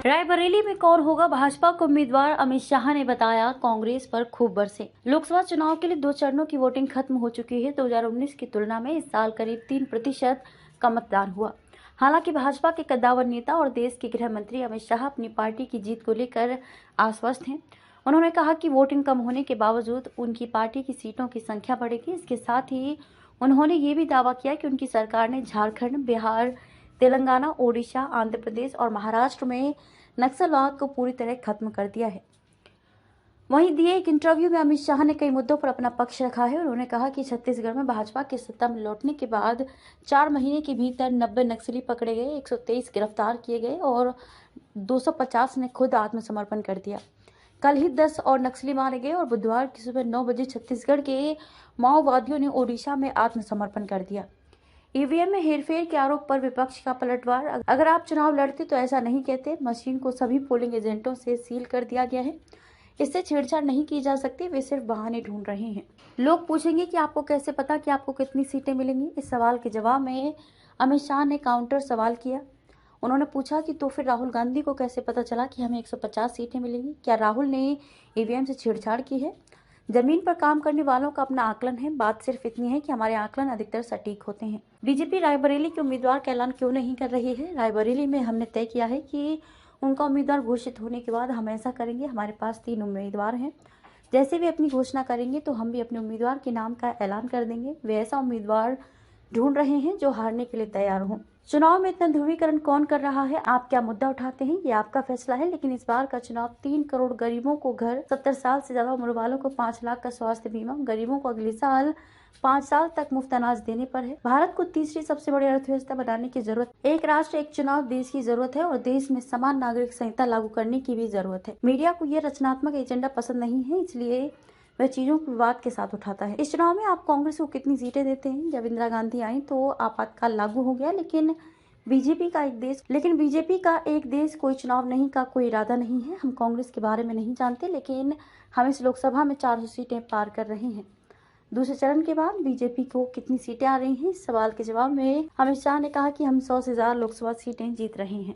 रायबरेली में कौन होगा भाजपा को उम्मीदवार, अमित शाह ने बताया कांग्रेस पर खूब बरसे। लोकसभा चुनाव के लिए 2 चरणों की वोटिंग खत्म हो चुकी है। 2019 की तुलना में इस साल करीब 3% का मतदान हुआ। हालांकि भाजपा के कद्दावर नेता और देश के गृह मंत्री अमित शाह अपनी पार्टी की जीत को लेकर आश्वस्त हैं। उन्होंने कहा कि वोटिंग कम होने के बावजूद उनकी पार्टी की सीटों की संख्या बढ़ेगी। इसके साथ ही उन्होंने ये भी दावा किया कि उनकी सरकार ने झारखंड, बिहार, तेलंगाना, ओडिशा, आंध्र प्रदेश और महाराष्ट्र में नक्सलवाद को पूरी तरह खत्म कर दिया है। वहीं दिए एक इंटरव्यू में अमित शाह ने कई मुद्दों पर अपना पक्ष रखा है। उन्होंने कहा कि छत्तीसगढ़ में भाजपा के सत्ता में लौटने के बाद 4 महीने के भीतर 90 नक्सली पकड़े गए, 123 गिरफ्तार किए गए और 250 ने खुद आत्मसमर्पण कर दिया। कल ही 10 और नक्सली मारे गए और बुधवार की सुबह 9 बजे छत्तीसगढ़ के माओवादियों ने ओडिशा में आत्मसमर्पण कर दिया। ईवीएम में हेरफेर के आरोप पर विपक्ष का पलटवार। अगर आप चुनाव लड़ते तो ऐसा नहीं कहते। मशीन को सभी पोलिंग एजेंटों से सील कर दिया गया है। इससे छेड़छाड़ नहीं की जा सकती। वे सिर्फ बहाने ढूंढ रहे हैं। लोग पूछेंगे कि आपको कैसे पता कि आपको कितनी सीटें मिलेंगी। इस सवाल के जवाब में अमित शाह ने काउंटर सवाल किया। उन्होंने पूछा कि तो फिर राहुल गांधी को कैसे पता चला कि हमें 150 सीटें मिलेंगी? क्या राहुल ने ईवीएम से छेड़छाड़ की है? जमीन पर काम करने वालों का अपना आकलन है। बात सिर्फ इतनी है कि हमारे आकलन अधिकतर सटीक होते हैं। बीजेपी रायबरेली के उम्मीदवार का ऐलान क्यों नहीं कर रही है? रायबरेली में हमने तय किया है कि उनका उम्मीदवार घोषित होने के बाद हम ऐसा करेंगे। हमारे पास 3 उम्मीदवार हैं। जैसे वे अपनी घोषणा करेंगे तो हम भी अपने उम्मीदवार के नाम का ऐलान कर देंगे। वे ऐसा उम्मीदवार ढूंढ रहे हैं जो हारने के लिए तैयार हो। चुनाव में इतना ध्रुवीकरण कौन कर रहा है? आप क्या मुद्दा उठाते हैं, ये आपका फैसला है। लेकिन इस बार का चुनाव 3 करोड़ गरीबों को घर, 70 साल से ज्यादा उम्र वालों को 5 लाख का स्वास्थ्य बीमा, गरीबों को अगले साल 5 साल तक मुफ्त अनाज देने पर है। भारत को तीसरी सबसे बड़ी अर्थव्यवस्था बनाने की जरूरत, एक राष्ट्र एक चुनाव देश की जरूरत है और देश में समान नागरिक संहिता लागू करने की भी जरूरत है। मीडिया को यह रचनात्मक एजेंडा पसंद नहीं है, इसलिए वह चीजों को विवाद के साथ उठाता है। इस चुनाव में आप कांग्रेस को कितनी सीटें देते हैं? जब इंदिरा गांधी आई तो आपातकाल लागू हो गया, लेकिन बीजेपी का एक देश कोई चुनाव नहीं का कोई इरादा नहीं है। हम कांग्रेस के बारे में नहीं जानते, लेकिन हम इस लोकसभा में 400 सीटें पार कर रहे हैं। दूसरे चरण के बाद बीजेपी को कितनी सीटें आ रही हैं? इस सवाल के जवाब में अमित शाह ने कहा कि हम 100 से ज्यादा लोकसभा सीटें जीत रहे हैं।